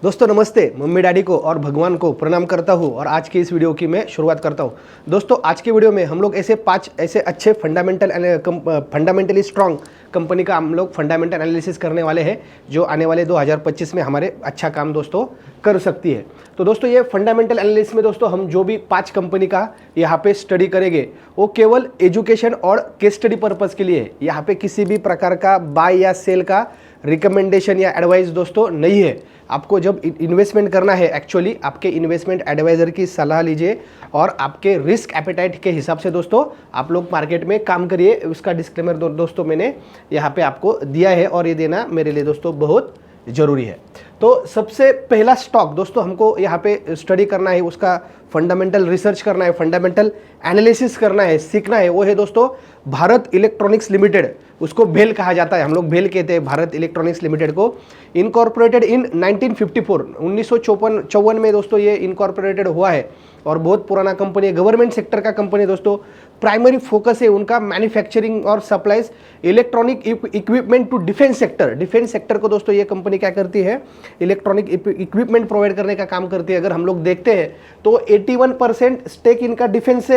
दोस्तों नमस्ते। Mummy daddy को और भगवान को प्रणाम करता हूँ और आज की इस वीडियो की मैं शुरुआत करता हूँ। दोस्तों आज की वीडियो में हम लोग ऐसे 5 ऐसे अच्छे फंडामेंटली स्ट्रांग कंपनी का हम लोग फंडामेंटल एनालिसिस करने वाले हैं जो आने वाले 2025 में हमारे अच्छा काम दोस्तों कर सकती है। तो दोस्तों ये फंडामेंटल एनालिसिस में दोस्तों हम जो भी 5 कंपनी का यहाँ पे स्टडी करेंगे वो केवल एजुकेशन और केस स्टडी पर्पज़ के लिए है। यहाँ पे किसी भी प्रकार का बाय या सेल का रिकमेंडेशन या एडवाइस दोस्तों नहीं है। आपको जब इन्वेस्टमेंट करना है एक्चुअली आपके इन्वेस्टमेंट एडवाइज़र की सलाह लीजिए और आपके रिस्क एपेटाइट के हिसाब से दोस्तों आप लोग मार्केट में काम करिए। उसका डिस्क्लेमर दोस्तों मैंने यहाँ पे आपको दिया है और ये देना मेरे लिए दोस्तों बहुत ज़रूरी है। तो सबसे पहला स्टॉक दोस्तों हमको यहाँ पे स्टडी करना है, उसका फंडामेंटल रिसर्च करना है, फंडामेंटल एनालिसिस करना है, सीखना है, वो है दोस्तों भारत इलेक्ट्रॉनिक्स लिमिटेड। उसको भेल कहा जाता है, हम लोग भेल कहते हैं भारत इलेक्ट्रॉनिक्स लिमिटेड को। इनकॉर्पोरेटेड इन 1954 1954 में दोस्तों ये इनकॉर्पोरेटेड हुआ है और बहुत पुराना कंपनी है, गवर्नमेंट सेक्टर का कंपनी दोस्तों। प्राइमरी फोकस है उनका मैन्युफैक्चरिंग और supplies electronic equipment to defence sector. Defence sector को दोस्तों ये कंपनी क्या करती है, इलेक्ट्रॉनिक इक्विपमेंट प्रोवाइड करने का काम करती है। अगर हम लोग देखते हैं तो 81% स्टेक इनका डिफेंस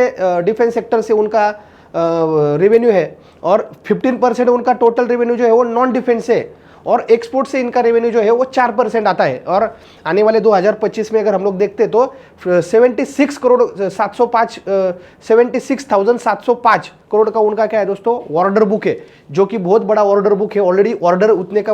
सेक्टर से उनका रेवेन्यू है और 15% उनका टोटल रेवेन्यू जो है वो नॉन डिफेंस है और एक्सपोर्ट से इनका रेवेन्यू जो है वो 4% आता है। और आने वाले 2025 में अगर हम लोग देखते हैं तो 76,705 करोड़ का उनका क्या है दोस्तों ऑर्डर बुक है, जो कि बहुत बड़ा ऑर्डर बुक है। ऑलरेडी ऑर्डर उतने का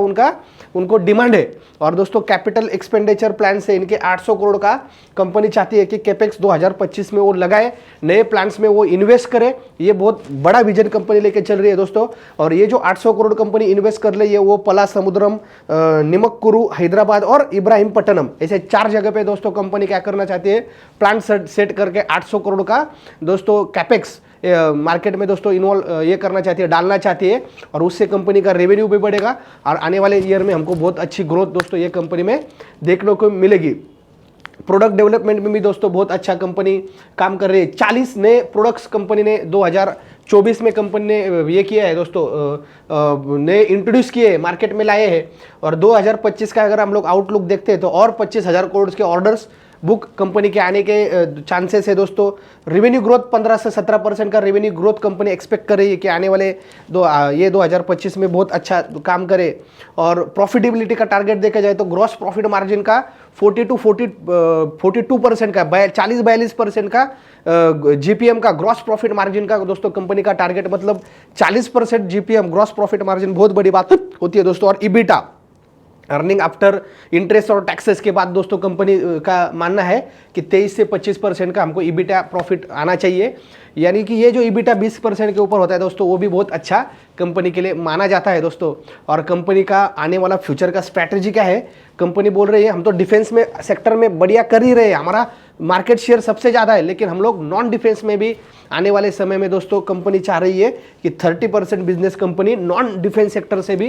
उनको डिमांड है। और दोस्तों कैपिटल एक्सपेंडिचर प्लान से इनके 800 करोड़ का कंपनी चाहती है कि कैपेक्स 2025 में वो लगाए, नए प्लान्स में वो इन्वेस्ट करे। ये बहुत बड़ा विजन कंपनी लेके चल रही है दोस्तों। और ये जो 800 करोड़ कंपनी इन्वेस्ट कर रही है वो पलासमुद्रम, निमक्कुरु, हैदराबाद और इब्राहिमपट्टनम, ऐसे 4 जगह पे दोस्तों कंपनी क्या करना चाहती है, प्लान सेट करके 800 करोड़ का दोस्तों कैपेक्स मार्केट में दोस्तों इन्वॉल्व ये करना चाहती है, डालना चाहती है। और उससे कंपनी का रेवेन्यू भी बढ़ेगा और आने वाले ईयर में हमको बहुत अच्छी ग्रोथ दोस्तों ये कंपनी में देखने को मिलेगी। प्रोडक्ट डेवलपमेंट में भी दोस्तों बहुत अच्छा कंपनी काम कर रही है। 40 नए प्रोडक्ट्स कंपनी ने 2024 में कंपनी ने ये किया है दोस्तों, नए इंट्रोड्यूस किए मार्केट में लाए हैं। और 2025 का अगर हम लोग आउटलुक देखते हैं तो और 25,000 करोड़ के ऑर्डर्स बुक कंपनी के आने के चांसेस है दोस्तों। रेवेन्यू ग्रोथ 15 से 17% का रेवेन्यू ग्रोथ कंपनी एक्सपेक्ट कर रही है कि आने वाले 2025 में बहुत अच्छा काम करे। और प्रॉफिटेबिलिटी का टारगेट देखा जाए तो ग्रॉस प्रॉफिट मार्जिन का 42% का 40-42% का जीपीएम का ग्रॉस प्रॉफिट मार्जिन का दोस्तों कंपनी का टारगेट, मतलब 40% जीपीएम ग्रॉस प्रॉफिट मार्जिन बहुत बड़ी बात होती है दोस्तों। और ईबिटा अर्निंग आफ्टर इंटरेस्ट और टैक्सेस के बाद दोस्तों कंपनी का मानना है कि 23 से 25% का हमको ईबिटा प्रॉफिट आना चाहिए। यानी कि ये जो ईबिटा 20% के ऊपर होता है दोस्तों वो भी बहुत अच्छा कंपनी के लिए माना जाता है दोस्तों। और कंपनी का आने वाला फ्यूचर का स्ट्रैटेजी क्या है, कंपनी बोल रही है हम तो डिफेंस में सेक्टर में बढ़िया कर ही रहे हैं, हमारा मार्केट शेयर सबसे ज़्यादा है, लेकिन हम लोग नॉन डिफेंस में भी आने वाले समय में दोस्तों कंपनी चाह रही है कि 30% business company non defence sector से भी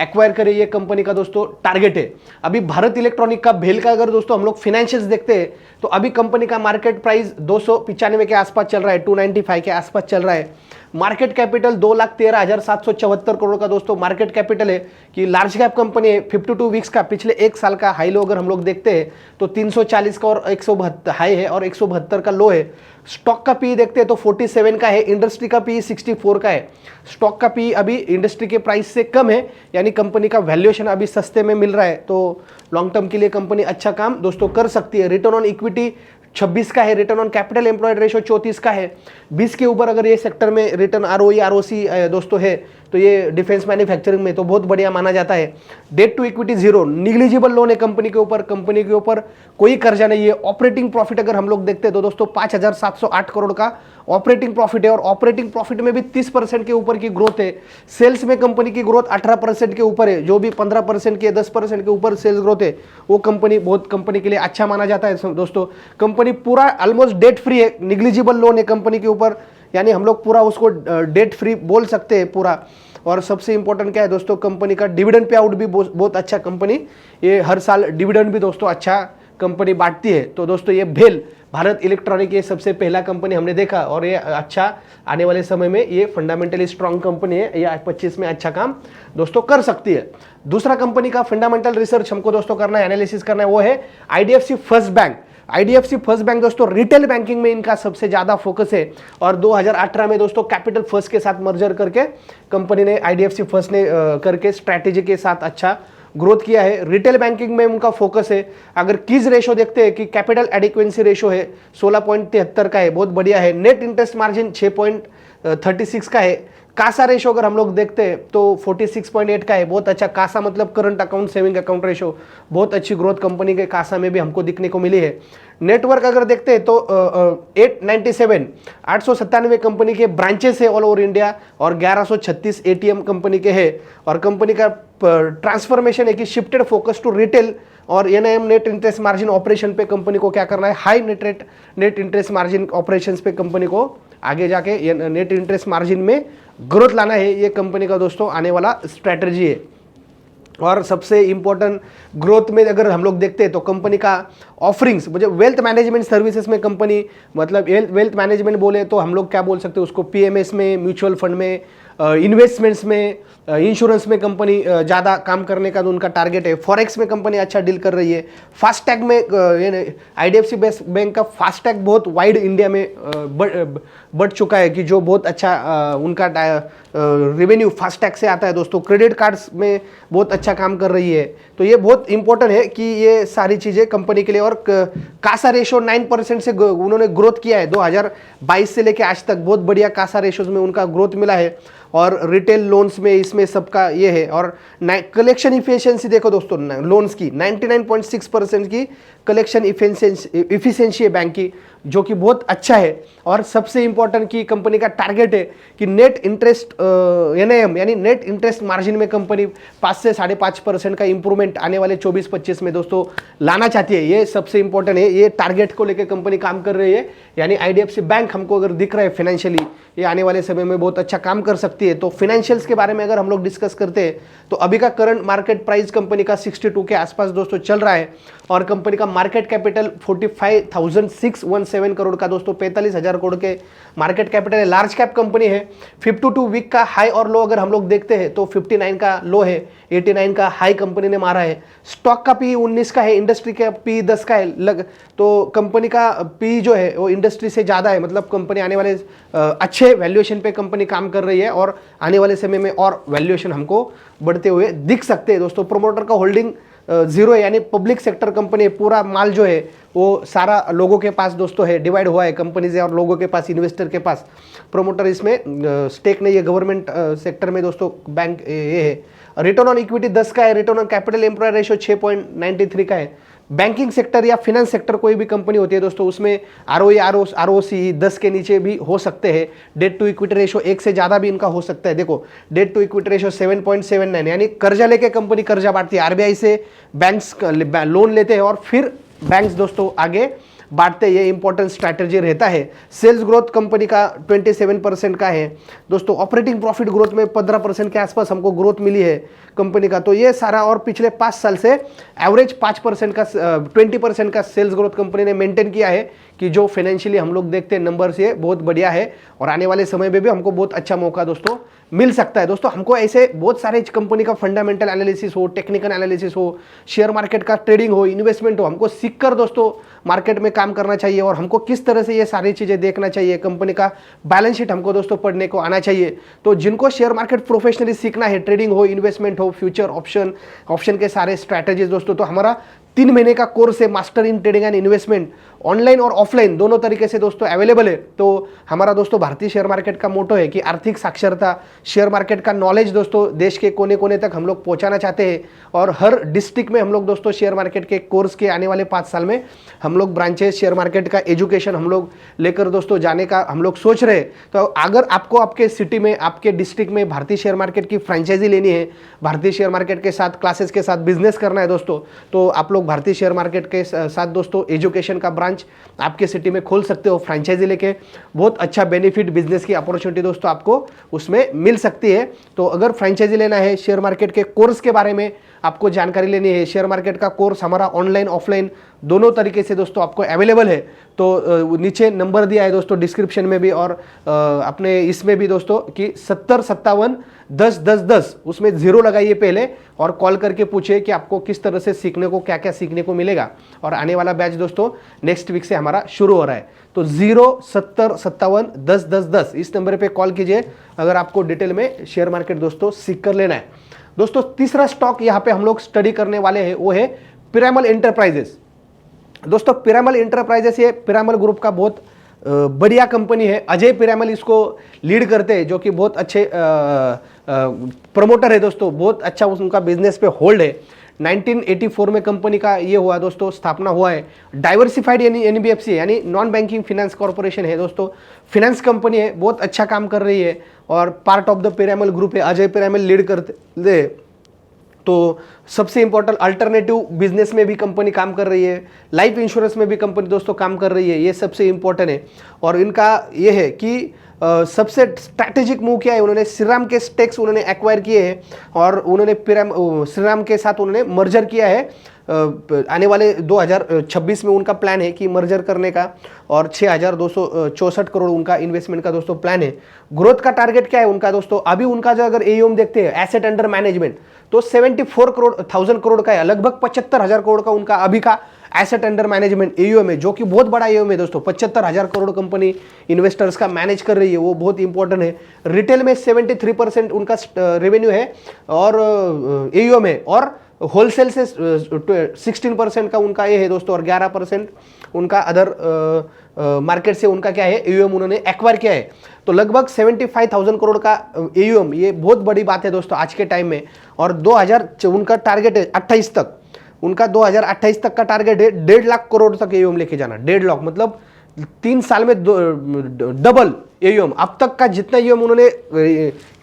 एक्वायर करे। ये कंपनी का दोस्तों टारगेट है। अभी भारत इलेक्ट्रॉनिक का भेल का अगर दोस्तों हम लोग फाइनेंशियल्स देखते हैं तो अभी कंपनी का मार्केट प्राइस 295 के आसपास चल रहा है, 295 के आसपास चल रहा है। मार्केट कैपिटल 2,13,774 करोड़ का दोस्तों मार्केट कैपिटल है कि लार्ज कैप कंपनी है। 52 वीक्स का पिछले एक साल का हाई लो अगर हम लोग देखते हैं तो 340 का और 172 हाई है और 172 का लो है। स्टॉक का पी देखते हैं तो 47 का है, इंडस्ट्री का पी 64 का है। स्टॉक का पी अभी इंडस्ट्री के प्राइस से कम है, यानी कंपनी का वैल्यूएशन अभी सस्ते में मिल रहा है। तो लॉन्ग टर्म के लिए कंपनी अच्छा काम दोस्तों कर सकती है। रिटर्न ऑन इक्विटी 26 का है, return on capital employed ratio 34 का है। 20 के ऊपर अगर ये सेक्टर में रिटर्न आरओई आरओसी दोस्तों है तो ये डिफेंस मैन्युफैक्चरिंग में तो बहुत बढ़िया माना जाता है। Debt to equity 0, negligible loan है कंपनी के ऊपर कोई कर्जा नहीं है। ऑपरेटिंग प्रॉफिट अगर हम लोग देखते हैं तो दोस्तों 5,708 करोड़ का ऑपरेटिंग प्रॉफिट है और ऑपरेटिंग प्रॉफिट में भी 30% के ऊपर की ग्रोथ है। सेल्स में कंपनी की ग्रोथ 18% के ऊपर है, जो भी 15% के 10% के ऊपर सेल्स ग्रोथ है वो कंपनी के लिए अच्छा माना जाता है दोस्तों। कंपनी पूरा ऑलमोस्ट डेट फ्री है, निग्लिजिबल लोन है कंपनी के ऊपर, यानी हम लोग पूरा उसको डेट फ्री बोल सकते हैं पूरा। और सबसे इंपॉर्टेंट क्या है दोस्तों, कंपनी का डिविडेंड पे आउट भी बहुत अच्छा, कंपनी ये हर साल डिविडेंड भी दोस्तों अच्छा कंपनी बांटती है। तो दोस्तों ये भेल भारत इलेक्ट्रॉनिक ये सबसे पहला कंपनी हमने देखा और ये अच्छा आने वाले समय में ये फंडामेंटली स्ट्रांग कंपनी है, ये 25 में अच्छा काम दोस्तों कर सकती है। दूसरा कंपनी का फंडामेंटल रिसर्च हमको दोस्तों करना है, एनालिसिस करना है, वो है IDFC first bank. IDFC first bank दोस्तों रिटेल बैंकिंग में इनका सबसे ज्यादा फोकस है और 2018 में दोस्तों कैपिटल फर्स्ट के साथ मर्जर करके कंपनी ने आईडीएफसी फर्स्ट ने करके स्ट्रैटेजी के साथ अच्छा ग्रोथ किया है। रिटेल बैंकिंग में उनका फोकस है। अगर कीज रेशो देखते हैं कि कैपिटल एडिक्वेंसी रेशो है 16.73 का है, बहुत बढ़िया है। नेट इंटरेस्ट मार्जिन 6.36 का है। कासा रेशो अगर हम लोग देखते हैं तो 46.8 का है, बहुत अच्छा। कासा मतलब current account saving account ratio, बहुत अच्छी ग्रोथ कंपनी के कासा में भी हमको दिखने को मिली है। नेटवर्क अगर देखते हैं तो 897 कंपनी के ब्रांचेस है ऑल ओवर इंडिया और 1136 एटीएम कंपनी के है। और कंपनी का ट्रांसफॉर्मेशन है कि शिफ्टेड फोकस टू रिटेल और NIM net interest margin operation पे कंपनी को क्या करना है, high net interest margin operations पे कंपनी को आगे जाके नेट इंटरेस्ट मार्जिन में ग्रोथ लाना है। ये कंपनी का दोस्तों आने वाला स्ट्रैटेजी है। और सबसे इंपॉर्टेंट ग्रोथ में अगर हम लोग देखते हैं तो कंपनी का ऑफरिंग्स, मुझे वेल्थ मैनेजमेंट सर्विसेज में कंपनी, मतलब वेल्थ मैनेजमेंट बोले तो हम लोग क्या बोल सकते हैं उसको, पीएमएस में, म्यूचुअल फंड में, इन्वेस्टमेंट्स में, इंश्योरेंस में कंपनी ज़्यादा काम करने का उनका टारगेट है। फॉरेक्स में कंपनी अच्छा डील कर रही है। फास्टैग में आईडीएफसी बैंक का फास्टैग बहुत वाइड इंडिया में बढ़ चुका है कि जो बहुत अच्छा उनका रेवेन्यू फास्टैग से आता है दोस्तों। क्रेडिट कार्ड्स में बहुत अच्छा काम कर रही है। तो ये बहुत इंपॉर्टेंट है कि ये सारी चीज़ें कंपनी के लिए। और कासा रेशो 9% से उन्होंने ग्रोथ किया है 2022 से लेकर आज तक, बहुत बढ़िया कासा रेशोज में उनका ग्रोथ मिला है। और रिटेल लोन्स में इसमें सबका ये है। और कलेक्शन इफिशिएंसी देखो दोस्तों, लोन्स की 99.6% की कलेक्शन इफिशिएंसी है बैंक की, जो कि बहुत अच्छा है। और सबसे इंपॉर्टेंट की कंपनी का टारगेट है कि नेट इंटरेस्ट एनआईएम यानी नेट इंटरेस्ट मार्जिन में कंपनी 5 से 5.5% का इंप्रूवमेंट आने वाले 24-25 में दोस्तों लाना चाहती है। ये सबसे इंपॉर्टेंट है। ये टारगेट को लेकर कंपनी काम कर रही है। यानी आईडीएफसी बैंक हमको अगर दिख रहा है फाइनेंशियली ये आने वाले समय में बहुत अच्छा काम कर सकती है। तो फाइनेंशियल्स के बारे में अगर हम लोग डिस्कस करते हैं तो अभी का करंट मार्केट प्राइस कंपनी का 62 के आसपास दोस्तों चल रहा है। और कंपनी का मार्केट कैपिटल 45,617 करोड़ का दोस्तों, 45,000 करोड़ के मार्केट कैपिटल है। लार्ज कैप कंपनी है। 52 वीक का हाई और लो अगर हम लोग देखते हैं तो 59 का लो है, 89 का हाई कंपनी ने मारा है। स्टॉक का पी 19 का है, इंडस्ट्री का पी 10 का है। तो कंपनी का पी जो है वो इंडस्ट्री से ज़्यादा है। मतलब कंपनी आने वाले अच्छे वैल्यूएशन पे कंपनी काम कर रही है और आने वाले समय में और वैल्यूएशन हमको बढ़ते हुए दिख सकते हैं दोस्तों। प्रोमोटर का होल्डिंग 0 है, यानी पब्लिक सेक्टर कंपनी है। पूरा माल जो है वो सारा लोगों के पास दोस्तों है, डिवाइड हुआ है कंपनी से और लोगों के पास, इन्वेस्टर के पास। प्रोमोटर इसमें स्टेक नहीं है। गवर्नमेंट सेक्टर में दोस्तों बैंक ये है। रिटर्न ऑन इक्विटी 10 का है। Return on capital employ ratio 6.93 का है। बैंकिंग सेक्टर या फिनेंस सेक्टर कोई भी कंपनी होती है दोस्तों, उसमें आरओई आरओसी 10 के नीचे भी हो सकते हैं। डेट टू इक्विटी रेशो 1 से ज़्यादा भी इनका हो सकता है। देखो डेट टू इक्विटी रेशो 7.79, यानी कर्जा लेके कंपनी कर्जा बांटती है। आरबीआई से बैंक्स लोन लेते हैं और फिर बैंक्स दोस्तों आगे बांटते, ये इंपॉर्टेंट स्ट्रैटेजी रहता है। सेल्स ग्रोथ कंपनी का 27% का है दोस्तों। ऑपरेटिंग प्रॉफिट ग्रोथ में 15% के आसपास हमको ग्रोथ मिली है कंपनी का। तो ये सारा, और पिछले 5 साल से एवरेज 5% का 20% का सेल्स ग्रोथ कंपनी ने मेंटेन किया है कि जो फाइनेंशियली हम लोग देखते हैं नंबर्स ये बहुत बढ़िया है। और आने वाले समय में भी हमको बहुत अच्छा मौका दोस्तों मिल सकता है। दोस्तों हमको ऐसे बहुत सारे कंपनी का फंडामेंटल एनालिसिस हो, टेक्निकल एनालिसिस हो, शेयर मार्केट का ट्रेडिंग हो, इन्वेस्टमेंट हो, हमको सीखकर दोस्तों मार्केट में काम करना चाहिए। और हमको किस तरह से ये सारी चीज़ें देखना चाहिए, कंपनी का बैलेंस शीट हमको दोस्तों पढ़ने को आना चाहिए। तो जिनको शेयर मार्केट प्रोफेशनली सीखना है, ट्रेडिंग हो, इन्वेस्टमेंट हो, फ्यूचर ऑप्शन के सारे स्ट्रैटेजीज दोस्तों, तो हमारा 3 महीने का कोर्स है master in trading and investment, online और ऑफलाइन दोनों तरीके से दोस्तों अवेलेबल है। तो हमारा दोस्तों भारतीय शेयर मार्केट का मोटो है कि आर्थिक साक्षरता, शेयर मार्केट का नॉलेज दोस्तों देश के कोने कोने तक हम लोग पहुंचाना चाहते हैं। और हर डिस्ट्रिक्ट में हम लोग दोस्तों शेयर मार्केट के कोर्स के आने वाले 5 साल में हम लोग ब्रांचेस, शेयर मार्केट का एजुकेशन हम लोग लेकर दोस्तों जाने का हम लोग सोच रहे हैं। तो अगर आपको आपके सिटी में, आपके डिस्ट्रिक्ट में भारतीय शेयर मार्केट की फ्रेंचाइजी लेनी है, भारतीय शेयर मार्केट के साथ क्लासेस के साथ बिजनेस करना है दोस्तों, तो आप लोग भारतीय शेयर मार्केट के साथ दोस्तों एजुकेशन का ब्रांच आपके सिटी में खोल सकते हो। फ्रेंचाइजी लेके बहुत अच्छा बेनिफिट, बिजनेस की अपॉर्चुनिटी दोस्तों आपको उसमें मिल सकती है। तो अगर फ्रेंचाइजी लेना है, शेयर मार्केट के कोर्स के बारे में आपको जानकारी लेनी है, शेयर मार्केट का कोर्स हमारा ऑनलाइन ऑफलाइन दोनों तरीके से दोस्तों आपको अवेलेबल है। तो नीचे नंबर दिया है दोस्तों डिस्क्रिप्शन में भी और अपने इसमें भी दोस्तों कि 7057101010 उसमें 0 लगाइए पहले और कॉल करके पूछिए कि आपको किस तरह से सीखने को, क्या क्या सीखने को मिलेगा। और आने वाला बैच दोस्तों नेक्स्ट वीक से हमारा शुरू हो रहा है। तो 07057101010 इस नंबर पे कॉल कीजिए अगर आपको डिटेल में शेयर मार्केट दोस्तों सीख कर लेना है। दोस्तों तीसरा स्टॉक यहाँ पे हम लोग स्टडी करने वाले हैं वो है पिरामल एंटरप्राइजेस। दोस्तों पिरामल एंटरप्राइजेस ये पिरामल ग्रुप का बहुत बढ़िया कंपनी है। अजय पिरामल इसको लीड करते हैं जो कि बहुत अच्छे प्रमोटर है दोस्तों, बहुत अच्छा उनका बिजनेस पे होल्ड है। 1984 में कंपनी का ये हुआ दोस्तों, स्थापना हुआ है। डाइवर्सिफाइड एनबीएफसी यानी नॉन बैंकिंग फाइनेंस कॉर्पोरेशन है दोस्तों, फाइनेंस कंपनी है, बहुत अच्छा काम कर रही है और part of the Piramal group है। अजय पिरामल लीड करते तो सबसे इंपॉर्टेंट अल्टरनेटिव बिजनेस में भी कंपनी काम कर रही है, लाइफ इंश्योरेंस में भी कंपनी दोस्तों काम कर रही है, ये सबसे इंपॉर्टेंट है। और इनका ये है कि सबसे स्ट्रैटेजिक मूव किया है, उन्होंने श्रीराम के स्टेक्स उन्होंने एक्वायर किए हैं और उन्होंने श्रीराम के साथ उन्होंने मर्जर किया है। आने वाले 2026 में उनका प्लान है कि मर्जर करने का और 6264 करोड़ उनका इन्वेस्टमेंट का दोस्तों प्लान है। ग्रोथ का टारगेट क्या है उनका दोस्तों, अभी उनका जो अगर एयूएम देखते हैं एसेट अंडर मैनेजमेंट तो 74,000 करोड़ का है, लगभग 75,000 करोड़ का उनका अभी का एसेट अंडर मैनेजमेंट एयूएम है, जो कि बहुत बड़ा एयूएम है दोस्तों। 75,000 करोड़ कंपनी इन्वेस्टर्स का मैनेज कर रही है, वो बहुत इंपॉर्टेंट है। रिटेल में 73% उनका रेवेन्यू है और एयूएम है और होलसेल से 16% का उनका ये है दोस्तों और 11% उनका अदर मार्केट से उनका क्या है एयूएम उन्होंने एक्वायर किया है। तो लगभग 75,000 करोड़ का एयूएम, ये बहुत बड़ी बात है दोस्तों आज के टाइम में। और 2000 उनका टारगेट है 28 तक, उनका 2028 तक का टारगेट है 1.5 लाख करोड़ तक एयूएम लेके जाना। 1.5 लाख मतलब 3 साल में डबल एयूएम। अब तक का जितना एयूएम उन्होंने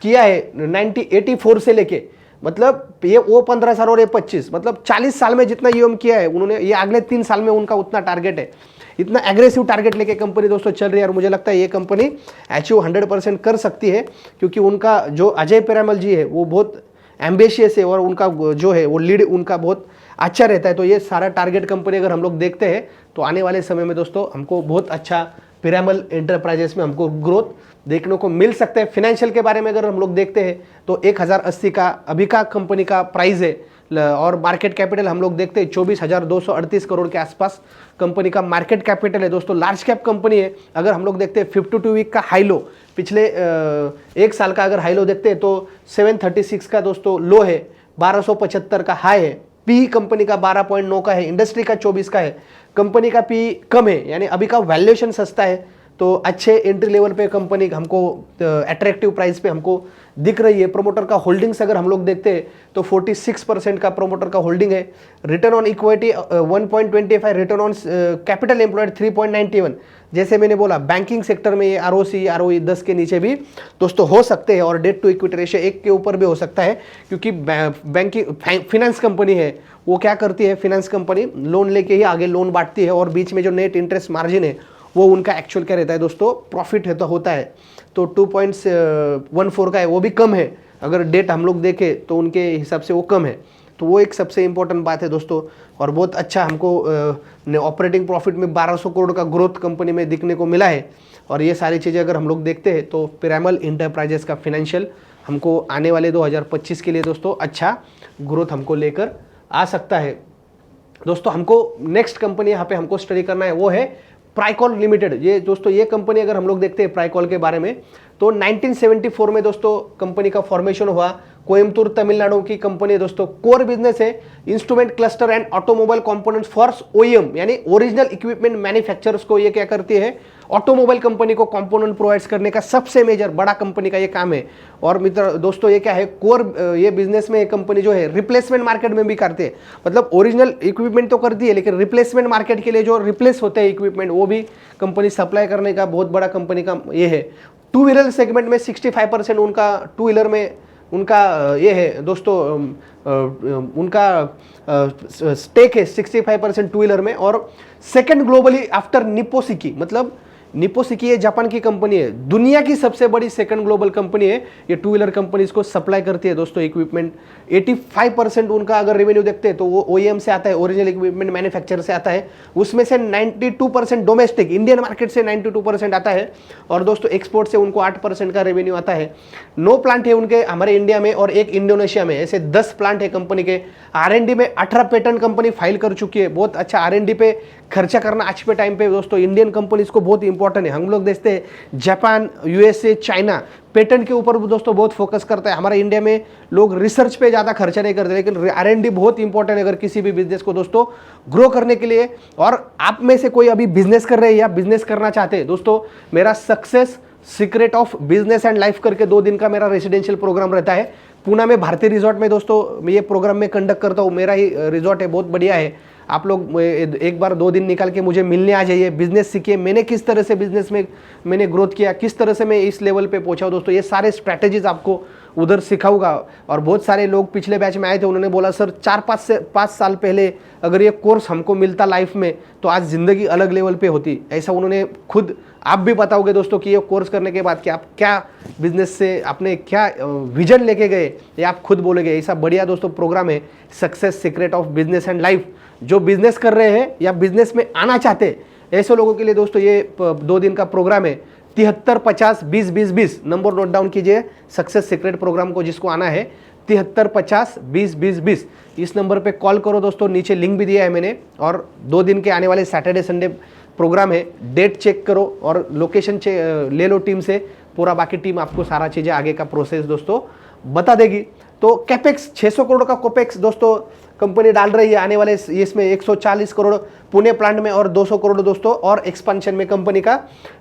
किया है 1984 से लेके, मतलब ये वो 15 साल और ये 25, मतलब 40 साल में जितना यूएम किया है उन्होंने, ये अगले 3 साल में उनका उतना टारगेट है। इतना एग्रेसिव टारगेट लेके कंपनी दोस्तों चल रही है और मुझे लगता है ये कंपनी अचीव 100% कर सकती है, क्योंकि उनका जो अजय पिरामल जी है वो बहुत एम्बिशियस है और उनका जो है वो लीड उनका बहुत अच्छा रहता है। तो ये सारा टारगेट कंपनी अगर हम लोग देखते हैं तो आने वाले समय में दोस्तों हमको बहुत अच्छा पिरामल एंटरप्राइजेस में हमको ग्रोथ देखने को मिल सकता है। फिनेंशियल के बारे में अगर हम लोग देखते हैं तो 1080 का अभी का कंपनी का प्राइस है और मार्केट कैपिटल हम लोग देखते हैं 24,238 करोड़ के आसपास कंपनी का मार्केट कैपिटल है दोस्तों। लार्ज कैप कंपनी है। अगर हम लोग देखते हैं 52 वीक का हाई लो, पिछले एक साल का अगर हाई लो देखते हैं तो 736 का दोस्तों लो है, 1275 का हाई है। पी कंपनी का 12.9 का है, इंडस्ट्री का 24 का है, कंपनी का पी कम है, यानी अभी का वैल्यूएशन सस्ता है। तो अच्छे एंट्री लेवल पे कंपनी हमको अट्रैक्टिव प्राइस पे हमको दिख रही है। प्रोमोटर का होल्डिंग्स अगर हम लोग देखते हैं तो 46% का प्रोमोटर का होल्डिंग है। Return on equity 1.25, return on capital employed 3.91। जैसे मैंने बोला बैंकिंग सेक्टर में ये आरओसी आरओई 10 के नीचे भी दोस्तों हो सकते हैं और डेट टू इक्विटी रेशियो 1 के ऊपर भी हो सकता है, क्योंकि बैंकिंग फाइनेंस कंपनी है वो क्या करती है, फाइनेंस कंपनी लोन लेके ही आगे लोन बांटती है और बीच में जो नेट इंटरेस्ट मार्जिन है वो उनका एक्चुअल क्या रहता है दोस्तों, प्रॉफिट है तो होता है। तो 2.14 का है, वो भी कम है। अगर डेट हम लोग देखें तो उनके हिसाब से वो कम है। तो वो एक सबसे इंपॉर्टेंट बात है दोस्तों। और बहुत अच्छा हमको ऑपरेटिंग प्रॉफिट में 1200 करोड़ का ग्रोथ कंपनी में दिखने को मिला है। और ये सारी चीज़ें अगर हम लोग देखते हैं तो पिरामल इंटरप्राइजेस का फिनेंशियल हमको आने वाले 2025 के लिए दोस्तों अच्छा ग्रोथ हमको लेकर आ सकता है। दोस्तों हमको नेक्स्ट कंपनी यहाँ पे हमको स्टडी करना है वो है प्राइकॉल लिमिटेड। ये दोस्तों ये कंपनी अगर हम लोग देखते हैं प्राइकॉल के बारे में तो 1974 में दोस्तों कंपनी का फॉर्मेशन हुआ। कोयम्बतूर तमिलनाडु की कंपनी है दोस्तों। कोर बिजनेस है instrument cluster and automobile components for OEM, यानी ओरिजिनल इक्विपमेंट मैन्युफैक्चरर्स को ये क्या करती है, ऑटोमोबाइल कंपनी को कंपोनेंट प्रोवाइड्स करने का सबसे मेजर बड़ा कंपनी का ये काम है। और मित्र दोस्तों ये क्या है, कोर ये बिजनेस में कंपनी जो है रिप्लेसमेंट मार्केट में भी करते हैं, मतलब ओरिजिनल इक्विपमेंट तो करती है लेकिन रिप्लेसमेंट मार्केट के लिए जो रिप्लेस होते हैं इक्विपमेंट वो भी कंपनी सप्लाई करने का बहुत बड़ा कंपनी का ये है। टू व्हीलर सेगमेंट में 65% उनका टू व्हीलर में उनका ये है दोस्तों, उनका स्टेक है 65% टू व्हीलर में और सेकंड ग्लोबली आफ्टर निप्पो सिकी, मतलब निप्पोसिकी ये जापान की कंपनी है, दुनिया की सबसे बड़ी सेकंड ग्लोबल कंपनी है। ये टू व्हीलर कंपनीज को सप्लाई करती है दोस्तों इक्विपमेंट। 85% उनका अगर रेवेन्यू देखते हैं तो वो OEM से आता है, ओरिजिनल इक्विपमेंट मैन्युफैक्चर से आता है। उसमें से 92% डोमेस्टिक इंडियन मार्केट से 92% आता है, और दोस्तों एक्सपोर्ट से उनको 8% का रेवेन्यू आता है। 9 प्लांट है उनके हमारे इंडिया में और एक इंडोनेशिया में, ऐसे 10 प्लांट है कंपनी के। R&D में 18 पेटेंट कंपनी फाइल कर चुकी है। बहुत अच्छा R&D पे खर्चा करना आज के टाइम पे दोस्तों इंडियन कंपनीज को बहुत इंपॉर्टेंट है। हम लोग देखते हैं जापान, USA, चाइना पेटेंट के ऊपर दोस्तों बहुत फोकस करता है। हमारे इंडिया में लोग रिसर्च पे ज़्यादा खर्चा नहीं करते, लेकिन R&D बहुत इंपॉर्टेंट है अगर किसी भी बिजनेस को दोस्तों ग्रो करने के लिए। और आप में से कोई अभी बिजनेस कर रहे हैं या बिजनेस करना चाहते हैं दोस्तों, मेरा success secret of business and life करके 2 दिन का मेरा रेसिडेंशियल प्रोग्राम रहता है पूना में भारतीय रिजॉर्ट में। दोस्तों मैं ये प्रोग्राम में कंडक्ट करता हूँ, मेरा ही रिजॉर्ट है, बहुत बढ़िया है। आप लोग एक बार 2 दिन निकाल के मुझे मिलने आ जाइए, बिजनेस सीखिए। मैंने किस तरह से बिजनेस में मैंने ग्रोथ किया, किस तरह से मैं इस लेवल पे पहुंचा दोस्तों, ये सारे स्ट्रैटेजीज आपको उधर सिखाऊंगा। और बहुत सारे लोग पिछले बैच में आए थे, उन्होंने बोला सर 4-5 साल पहले अगर ये कोर्स हमको मिलता लाइफ में तो आज ज़िंदगी अलग लेवल पे होती। ऐसा उन्होंने खुद, आप भी बताओगे दोस्तों कि ये कोर्स करने के बाद कि आप क्या बिजनेस से अपने क्या विजन लेके गए, ये आप खुद बोलोगे। ऐसा बढ़िया दोस्तों प्रोग्राम है success secret of business and life. जो बिजनेस कर रहे हैं या बिजनेस में आना चाहते हैं ऐसे लोगों के लिए दोस्तों ये 2 दिन का प्रोग्राम है। 7350-20-20-20 नंबर नोट डाउन कीजिए सक्सेस सीक्रेट प्रोग्राम को, जिसको आना है 7350-20-20-20 इस नंबर पे कॉल करो दोस्तों, नीचे लिंक भी दिया है मैंने। और 2 दिन के आने वाले सैटरडे संडे प्रोग्राम है, डेट चेक करो और लोकेशन ले लो टीम से, पूरा बाकी टीम आपको सारा चीज़ें आगे का प्रोसेस दोस्तों बता देगी। तो कैपेक्स 600 करोड़ का कोपेक्स दोस्तों कंपनी डाल रही है आने वाले इसमें 140 करोड़ पुणे प्लांट में और 200 करोड़ दोस्तों और एक्सपेंशन में कंपनी का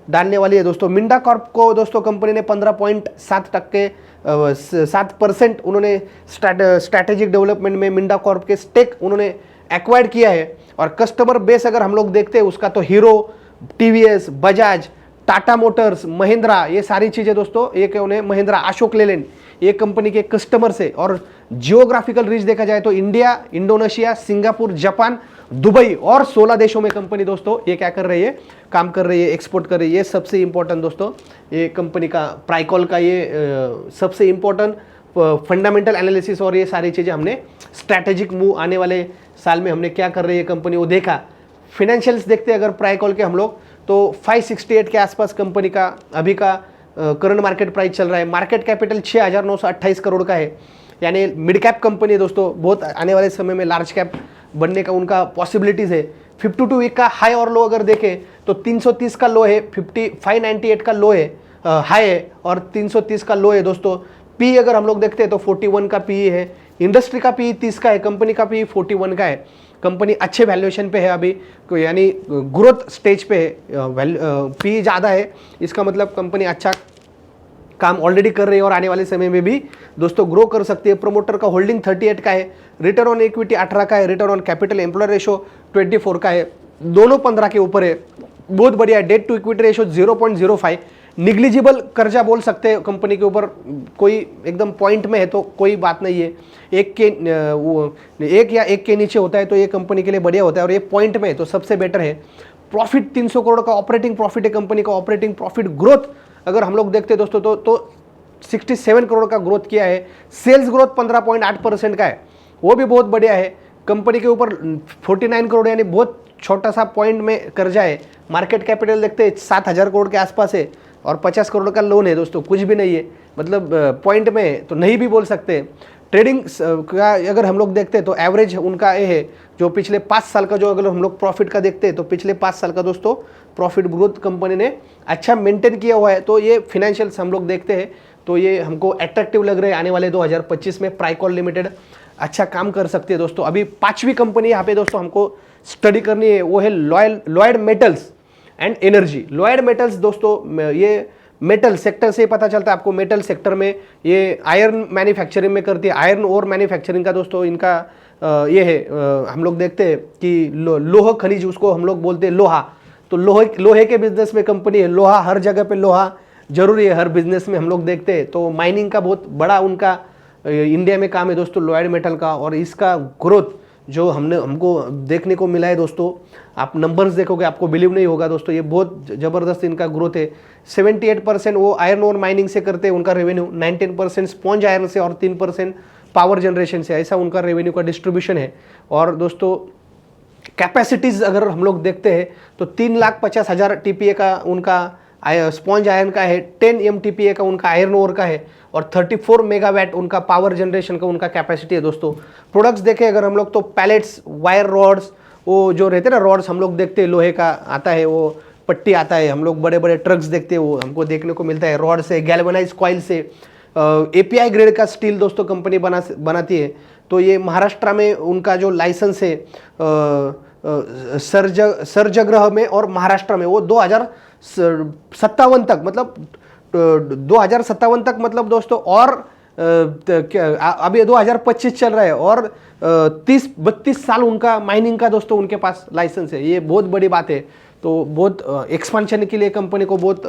डालने वाली है दोस्तों। मिंडा कॉर्प को दोस्तों कंपनी ने 15.7% उन्होंने स्ट्रैटेजिक डेवलपमेंट में मिंडा कॉर्प के स्टेक उन्होंने एक्वायर्ड किया है। और कस्टमर बेस अगर हम लोग देखते हैं उसका तो hero, TVS, Bajaj, Tata Motors, Mahindra, ये सारी चीज़ें दोस्तों, एक है उन्हें महिंद्रा, अशोक लेलैंड, ये कंपनी के कस्टमर से। और जियोग्राफिकल रीच देखा जाए तो India, Indonesia, Singapore, Japan, Dubai और 16 देशों में कंपनी दोस्तों ये क्या कर रही है, काम कर रही है, एक्सपोर्ट कर रही है। ये सबसे इंपॉर्टेंट दोस्तों ये कंपनी का प्राइकॉल का ये सबसे इंपॉर्टेंट फंडामेंटल एनालिसिस और ये सारी चीज़ें हमने स्ट्रैटेजिक मूव आने वाले साल में हमने क्या कर रही है कंपनी वो देखा। फिनेंशियल्स देखते अगर प्राइकॉल के हम लोग तो 568 के आसपास कंपनी का अभी का करंट मार्केट प्राइस चल रहा है। मार्केट कैपिटल 6928 करोड़ का है, यानी मिड कैप कंपनी है दोस्तों। बहुत आने वाले समय में लार्ज कैप बनने का उनका पॉसिबिलिटीज़ है। 52 वीक का हाई और लो अगर देखें तो 330 का लो है, 598 का लो है, हाई है, और 330 का लो है दोस्तों। पी अगर हम लोग देखते हैं तो 41 का पी है, इंडस्ट्री का पी 30 का है, कंपनी का पी 41 का है। कंपनी अच्छे वैल्यूएशन पे है अभी, यानी ग्रोथ स्टेज पे है, पी ज़्यादा है, इसका मतलब कंपनी अच्छा काम ऑलरेडी कर रही है और आने वाले समय में भी दोस्तों ग्रो कर सकती है। प्रोमोटर का होल्डिंग 38 का है, रिटर्न ऑन इक्विटी 18 का है, return on capital employ ratio 24 का है, दोनों 15 के ऊपर है, बहुत बढ़िया है। Debt to equity ratio 0.05, negligible कर्जा बोल सकते हैं कंपनी के ऊपर, कोई एकदम पॉइंट में है तो कोई बात नहीं है। एक या एक के नीचे होता है तो ये कंपनी के लिए बढ़िया होता है, और ये पॉइंट में है तो सबसे बेटर है। प्रॉफिट 300 करोड़ का ऑपरेटिंग प्रॉफिट है कंपनी का। ऑपरेटिंग प्रॉफिट ग्रोथ अगर हम लोग देखते हैं दोस्तों तो 67 करोड़ का ग्रोथ किया है। सेल्स ग्रोथ 15.8% का है, वो भी बहुत बढ़िया है। कंपनी के ऊपर 49 करोड़ यानी बहुत छोटा सा पॉइंट में कर्जा है। मार्केट कैपिटल देखते हैं 7000 करोड़ के आसपास है और 50 करोड़ का लोन है दोस्तों, कुछ भी नहीं है, मतलब पॉइंट में है तो नहीं भी बोल सकते। ट्रेडिंग का अगर हम लोग देखते हैं तो एवरेज उनका ये है, जो पिछले 5 साल का जो अगर हम लोग प्रॉफिट का देखते हैं तो पिछले 5 साल का दोस्तों प्रॉफिट ग्रोथ कंपनी ने अच्छा मेंटेन किया हुआ है। तो ये फिनेंशियल्स हम लोग देखते हैं तो ये हमको अट्रैक्टिव लग रहे हैं। आने वाले 2025 में प्राइकॉल लिमिटेड अच्छा काम कर सकती है दोस्तों। अभी 5वीं कंपनी यहाँ पे दोस्तों हमको स्टडी करनी है, वो है Lloyd metals and energy. Lloyd metals दोस्तों ये मेटल सेक्टर से पता चलता है आपको, मेटल सेक्टर में ये आयरन मैन्युफैक्चरिंग में करती है, आयरन और मैन्युफैक्चरिंग का दोस्तों इनका ये है। हम लोग देखते हैं कि लोह खनिज उसको हम लोग बोलते हैं लोहा, तो लोहे के बिजनेस में कंपनी है। लोहा हर जगह पे लोहा जरूरी है, हर बिजनेस में हम लोग देखते हैं। तो माइनिंग का बहुत बड़ा उनका इंडिया में काम है दोस्तों लॉयड मेटल का, और इसका ग्रोथ जो हमको देखने को मिला है दोस्तों, आप नंबर्स देखोगे आपको बिलीव नहीं होगा दोस्तों, ये बहुत ज़बरदस्त इनका ग्रोथ है। 78% वो आयरन और माइनिंग से करते हैं उनका रेवेन्यू, 19% स्पॉन्ज आयरन से और 3% पावर जनरेशन से, ऐसा उनका रेवेन्यू का डिस्ट्रीब्यूशन है। और दोस्तों कैपेसिटीज़ अगर हम लोग देखते हैं तो 3,50,000 TPA का उनका स्पॉन्ज आयरन का है, 10 MTPA का उनका आयरन ओर का है और 34 मेगावाट उनका पावर जनरेशन का उनका कैपेसिटी है दोस्तों। प्रोडक्ट्स देखें अगर हम लोग तो पैलेट्स, वायर रॉड्स, वो जो रहते हैं ना रॉड्स हम लोग देखते हैं, लोहे का आता है, वो पट्टी आता है, हम लोग बड़े बड़े ट्रक्स देखते हैं, वो हमको देखने को मिलता है रॉड से, गैल्वेनाइज कॉइल से। API ग्रेड का स्टील दोस्तों कंपनी बनाती है। तो ये महाराष्ट्र में उनका जो लाइसेंस है सर्जगृह में और महाराष्ट्र में, वो 2057 तक मतलब 2057 तक मतलब दोस्तों, और अभी 2025 चल रहा है और 30-32 साल उनका माइनिंग का दोस्तों उनके पास लाइसेंस है। ये बहुत बड़ी बात है। तो बहुत एक्सपांशन के लिए कंपनी को बहुत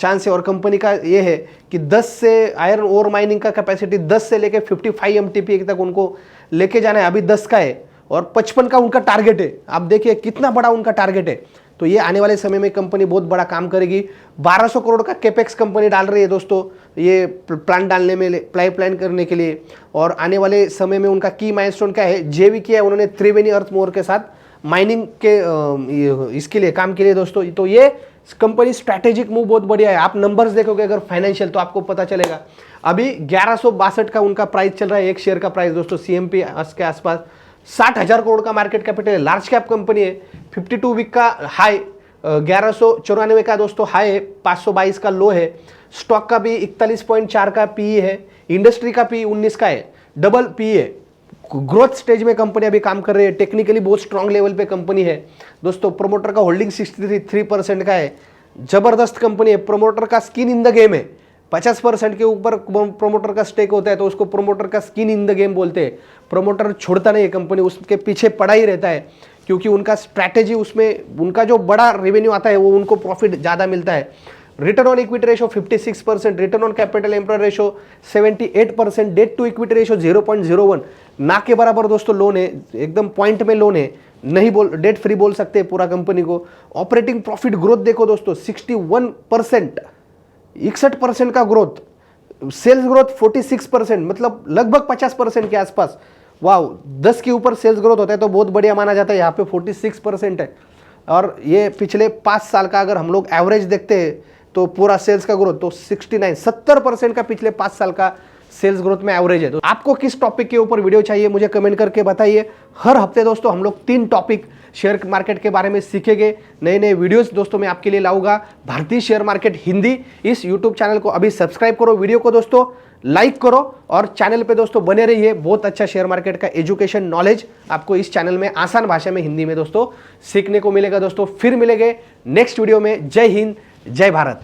चांस है। और कंपनी का ये है कि 10 से आयरन ओर माइनिंग का कैपेसिटी 10 से लेके 55 MTPA तक उनको लेके जाना है। अभी 10 का है और 55 का उनका टारगेट है। आप देखिए कितना बड़ा उनका टारगेट है। तो ये आने वाले समय में कंपनी बहुत बड़ा काम करेगी। 1200 करोड़ का कैपेक्स कंपनी डाल रही है दोस्तों, ये प्लांट डालने में, पाइपलाइन करने के लिए। और आने वाले समय में उनका की माइलस्टोन क्या है, जेवी किया है उन्होंने त्रिवेणी अर्थमोर के साथ माइनिंग के इसके लिए काम के लिए दोस्तों। तो ये कंपनी स्ट्रैटेजिक मूव बहुत बढ़िया है। आप नंबर्स देखोगे अगर फाइनेंशियल तो आपको पता चलेगा। अभी 1162 का उनका प्राइस चल रहा है, एक शेयर का प्राइस दोस्तों CMP के आसपास। 60,000 करोड़ का मार्केट कैपिटल है, लार्ज कैप कंपनी है। 52 वीक का हाई 1194 का दोस्तों हाई है, 522 का लो है। स्टॉक का भी 41.4 का PE है, इंडस्ट्री का PE 19 का है, डबल PE है। ग्रोथ स्टेज में कंपनी अभी काम कर रही है, टेक्निकली बहुत स्ट्रांग लेवल पे कंपनी है दोस्तों। प्रोमोटर का होल्डिंग 63% का है, जबरदस्त कंपनी है। प्रोमोटर का स्किन इन द गेम है, 50% के ऊपर प्रोमोटर का स्टेक होता है तो उसको प्रोमोटर का स्किन इन द गेम बोलते हैं। प्रोमोटर छोड़ता नहीं है, कंपनी उसके पीछे पड़ा ही रहता है, क्योंकि उनका स्ट्रैटेजी, उसमें उनका जो बड़ा रेवेन्यू आता है वो उनको प्रॉफिट ज़्यादा मिलता है। Return on equity ratio 56%, return on capital employed ratio 78%, debt to equity ratio 0.01, ना के बराबर दोस्तों लोन है, एकदम पॉइंट में लोन है, नहीं बोल डेट फ्री बोल सकते हैं पूरा कंपनी को। ऑपरेटिंग प्रॉफिट ग्रोथ देखो दोस्तों 61%, 61% का ग्रोथ। सेल्स ग्रोथ 46%, मतलब लगभग 50% के आसपास। वाह, 10 के ऊपर सेल्स ग्रोथ होता है तो बहुत बढ़िया माना जाता है। यहाँ पे 46% है। और ये पिछले 5 साल का अगर हम लोग एवरेज देखते हैं तो पूरा सेल्स का ग्रोथ तो 70% का पिछले 5 साल का सेल्स ग्रोथ में एवरेज है। तो आपको किस टॉपिक के ऊपर वीडियो चाहिए मुझे कमेंट करके बताइए। हर हफ्ते दोस्तों हम लोग 3 टॉपिक शेयर मार्केट के बारे में सीखेंगे, नए नए वीडियोस दोस्तों मैं आपके लिए लाऊंगा। भारतीय शेयर मार्केट हिंदी इस यूट्यूब चैनल को अभी सब्सक्राइब करो, वीडियो को दोस्तों लाइक करो और चैनल पे दोस्तों बने रहिए। बहुत अच्छा शेयर मार्केट का एजुकेशन नॉलेज आपको इस चैनल में आसान भाषा में हिंदी में दोस्तों सीखने को मिलेगा दोस्तों। फिर मिलेंगे नेक्स्ट वीडियो में। जय हिंद, जय भारत।